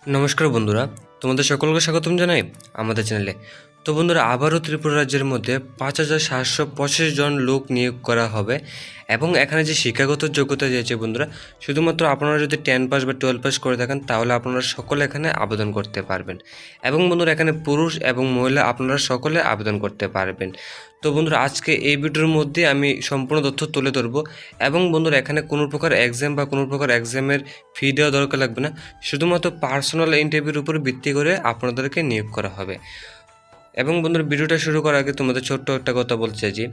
নমস্কার বন্ধুরা, তোমাদের সকলকে স্বাগতম জানাই আমাদের চ্যানেলে। তো বন্ধুরা, আবারও ত্রিপুরা রাজ্যের মধ্যে 5,725 জন লোক নিয়োগ করা হবে এবং এখানে যে শিক্ষাগত যোগ্যতা দিয়েছে বন্ধুরা, শুধুমাত্র আপনারা যদি 10 পাস বা 12 পাস করে থাকেন তাহলে আপনারা সকলে এখানে আবেদন করতে পারবেন। এবং বন্ধুরা, এখানে পুরুষ এবং মহিলা আপনারা সকলে আবেদন করতে পারবেন। তো বন্ধুরা, আজকে এই ভিডিওর মধ্যে আমি সম্পূর্ণ তথ্য তুলে ধরবো। এবং বন্ধুরা, এখানে কোনো প্রকার এক্সাম বা কোনো প্রকার এক্সামের ফি দেওয়া দরকার লাগবে না, শুধুমাত্র পার্সোনাল ইন্টারভিউর উপর ভিত্তি করে আপনাদেরকে নিয়োগ করা হবে। এবং বন্ধুরা, ভিডিওটা শুরু করার আগে তোমাদের ছোট্ট একটা কথা বলতে চাইছি,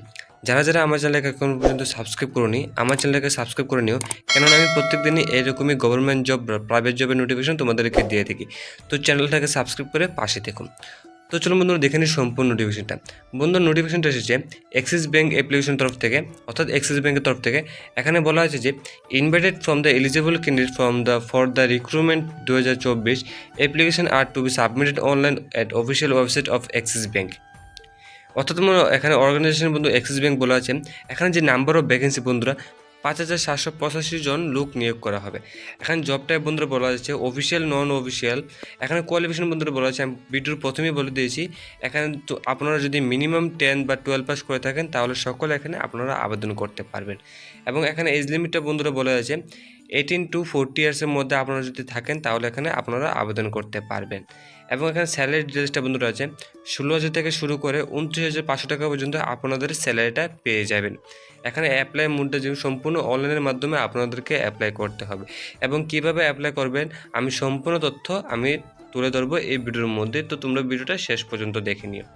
যারা যারা আমার চ্যানেলকে এখন পর্যন্ত সাবস্ক্রাইব করোনি, আমার চ্যানেলকে সাবস্ক্রাইব করে নিও, কেননা আমি প্রত্যেক দিনই এরকমই গভর্নমেন্ট জব, প্রাইভেট জবের নোটিফিকেশন তোমাদেরকে দিয়ে থাকি। তো চ্যানেলটাকে সাবস্ক্রাইব করে পাশে দেখুন। তো চলুন বন্ধুরা, দেখে নিই সম্পূর্ণ নোটিফিকেশনটা। বন্ধুর নোটিফিকেশনটা এসেছে অ্যাক্সিস ব্যাঙ্ক অ্যাপ্লিকেশন তরফ থেকে, অর্থাৎ অ্যাক্সিস ব্যাঙ্কের তরফ থেকে। এখানে বলা হয়েছে যে invited from the eligible candidate for the recruitment 2024 application are to be submitted online at official website of Axis Bank. অর্থাৎ এখানে অর্গানাইজেশন বন্ধু অ্যাক্সিস ব্যাঙ্ক বলা আছে। এখানে যে নাম্বার অফ ভ্যাকেন্সি বন্ধুরা, 5,785 জন লোক নিয়োগ করা হবে। এখানে জব টাইপ বন্ধুরা বলা যাচ্ছে অফিসিয়াল, নন অফিসিয়াল। এখানে কোয়ালিফিকেশন বন্ধুরা বলা আছে, আমি ভিডিওর প্রথমেই বলে দিয়েছি। এখানে তো আপনারা যদি মিনিমাম 10 বা 12 পাস করে থাকেন তাহলে সকলে এখানে আপনারা আবেদন করতে পারবেন। এবং এখানে এজ লিমিটটা বন্ধুরা বলা আছে 18 to 40 ইয়ার্সের মধ্যে আপনারা যদি থাকেন তাহলে এখানে আপনারা আবেদন করতে পারবেন। এবং এখানে স্যালারি ডিটেলসটা বন্ধুরা আছে 16,000 থেকে শুরু করে 29,500 টাকা পর্যন্ত আপনাদের স্যালারিটা পেয়ে যাবেন। এখানে অ্যাপ্লাই মোডটা যে সম্পূর্ণ অনলাইনের মাধ্যমে আপনাদেরকে অ্যাপ্লাই করতে হবে। এবং কিভাবে অ্যাপ্লাই করবেন আমি সম্পূর্ণ তথ্য আমি তুলে ধরবো এই ভিডিওর মধ্যে। তো তোমরা ভিডিওটা শেষ পর্যন্ত দেখে নিও।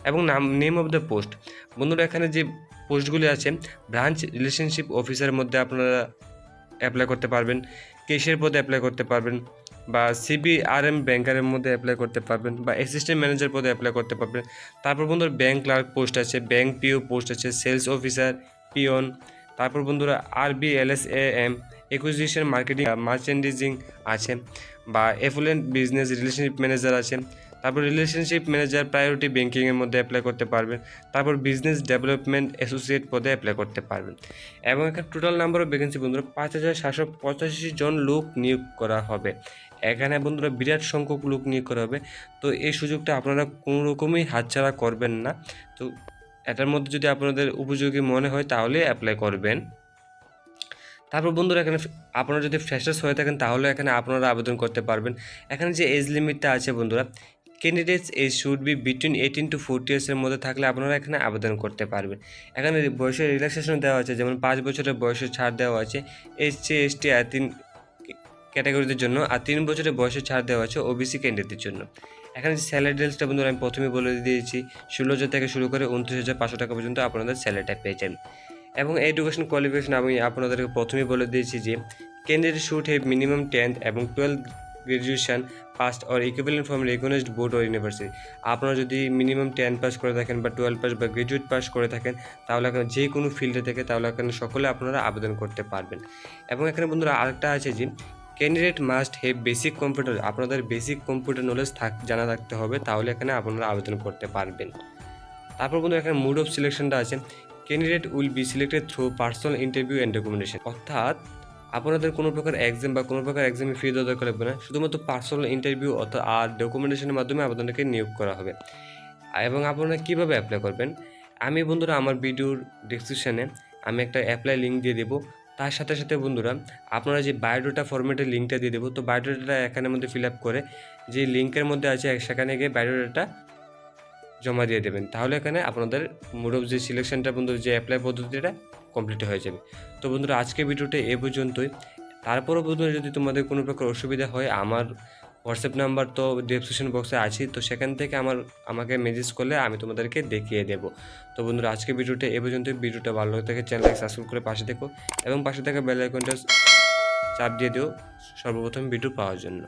এবং নেম অফ দ্য পোস্ট বন্ধুরা, এখানে যে পোস্টগুলি আছে, ব্রাঞ্চ রিলেশনশিপ অফিসারের মধ্যে আপনারা অ্যাপ্লাই করতে পারবেন, কেশিয়ার পদে অ্যাপ্লাই করতে পারবেন, বা সিবিআরএম ব্যাংকারের মধ্যে অ্যাপ্লাই করতে পারবেন, বা অ্যাসিস্ট্যান্ট ম্যানেজার পদে অ্যাপ্লাই করতে পারবেন। তারপর বন্ধুরা ব্যাংক ক্লার্ক পোস্ট আছে, ব্যাংক পিও পোস্ট আছে, সেলস অফিসার, পিওন। তারপর বন্ধুরা RBLSAM একুইজিশন মার্কেটিং মার্চেন্ডিজিং আছে, বা এফুলেন্ট বিজনেস রিলেশনশিপ ম্যানেজার আছে। তারপর রিলেশনশিপ ম্যানেজার প্রায়োরিটি ব্যাংকিংয়ের মধ্যে অ্যাপ্লাই করতে পারবেন। তারপর বিজনেস ডেভেলপমেন্ট অ্যাসোসিয়েট পদে অ্যাপ্লাই করতে পারবেন। এবং এখানে টোটাল নাম্বার অফ ভ্যাকেন্সি বন্ধুরা 5,785 জন লোক নিয়োগ করা হবে। এখানে বন্ধুরা বিরাট সংখ্যক লোক নিয়োগ করা হবে। তো এই সুযোগটা আপনারা কোনো রকমই হাতছাড়া করবেন না। তো এটার মধ্যে যদি আপনাদের উপযোগী মনে হয় তাহলে অ্যাপ্লাই করবেন। তারপর বন্ধুরা, এখানে আপনারা যদি ফ্রেশার্স হয়ে থাকেন তাহলে এখানে আপনারা আবেদন করতে পারবেন। এখানে যে এজ লিমিটটা আছে বন্ধুরা, candidates age should be between 18 to 40 ইয়ার্সের মধ্যে থাকলে আপনারা এখানে আবেদন করতে পারবেন। এখানে বয়সের রিল্যাক্সেশন দেওয়া আছে, যেমন 5 বছরের বয়সের ছাড় দেওয়া আছে SC ST আর 3 ক্যাটাগরিদের জন্য, আর 3 বছরের বয়সের ছাড় দেওয়া আছে OBC ক্যান্ডিডেটদের জন্য। এখানে যে স্যালারি ডিটেলসটা বন্ধুরা আমি প্রথমে বলে দিয়েছি, 16,000 থেকে শুরু করে 29,500 টাকা পর্যন্ত আপনাদের স্যালারিটা পেয়ে যাবেন। এবং এডুকেশন কোয়ালিফিকেশন আমি আপনাদেরকে প্রথমেই বলে দিয়েছি যে candidate should have minimum 10th এবং 12th graduation passed or equivalent from recognised board or university. আপনারা যদি মিনিমাম 10 পাস করে থাকেন বা 12 পাস বা গ্রাজুয়েট পাস করে থাকেন তাহলে এখানে যে কোনো ফিল্ডে থেকে তাহলে এখানে সকলে আপনারা আবেদন করতে পারবেন। এবং এখানে বন্ধুরা আরেকটা আছে যে candidate must have basic computer, আপনাদের বেসিক কম্পিউটার নলেজ জানা থাকতে হবে, তাহলে এখানে আপনারা আবেদন করতে পারবেন। তারপর বন্ধুরা এখানে মোড অফ সিলেকশনটা আছে, candidate will be selected through personal interview and documentation. অর্থাৎ আপনাদের কোনো প্রকার এক্সাম বা কোনো প্রকার এক্সামে ফি দেওয়া দরকার লাগবে না, শুধুমাত্র পার্সোনাল ইন্টারভিউ অর্থাৎ আর ডকুমেন্টেশনের মাধ্যমে আপনাদেরকে নিয়োগ করা হবে। এবং আপনারা কীভাবে অ্যাপ্লাই করবেন আমি বন্ধুরা আমার ভিডিওর ডেসক্রিপশানে আমি একটা অ্যাপ্লাই লিঙ্ক দিয়ে দেবো। তার সাথে সাথে বন্ধুরা আপনারা যে বায়োডাটা ফরম্যাটের লিঙ্কটা দিয়ে দেবো, তো বায়োডাটা এখানের মধ্যে ফিল আপ করে যে লিঙ্কের মধ্যে আছে সেখানে গিয়ে বায়োডাটা জমা দিয়ে দেবেন, তাহলে এখানে আপনাদের মোড অফ যে সিলেকশনটা বন্ধুরা যে অ্যাপ্লাই পদ্ধতিটা কমপ্লিট হয়ে যাবে। তো বন্ধুরা আজকে ভিডিওটা এ পর্যন্তই। তারপরও বন্ধুরা যদি তোমাদের কোনো প্রকার অসুবিধা হয় আমার হোয়াটসঅ্যাপ নাম্বার তো ডেসক্রিপশন বক্সে আছে, তো সেখান থেকে আমাকে মেসেজ করলে আমি তোমাদেরকে দেখিয়ে দেবো। তো বন্ধুরা আজকে ভিডিওটা এ পর্যন্তই। ভিডিওটা ভালো লাগে থাকে চ্যানেলটাকে সাবস্ক্রাইব করে পাশে দেখো এবং পাশে থাকা বেল আইকনটা চাপ দিয়ে দিও সর্বপ্রথম ভিডিও পাওয়ার জন্য।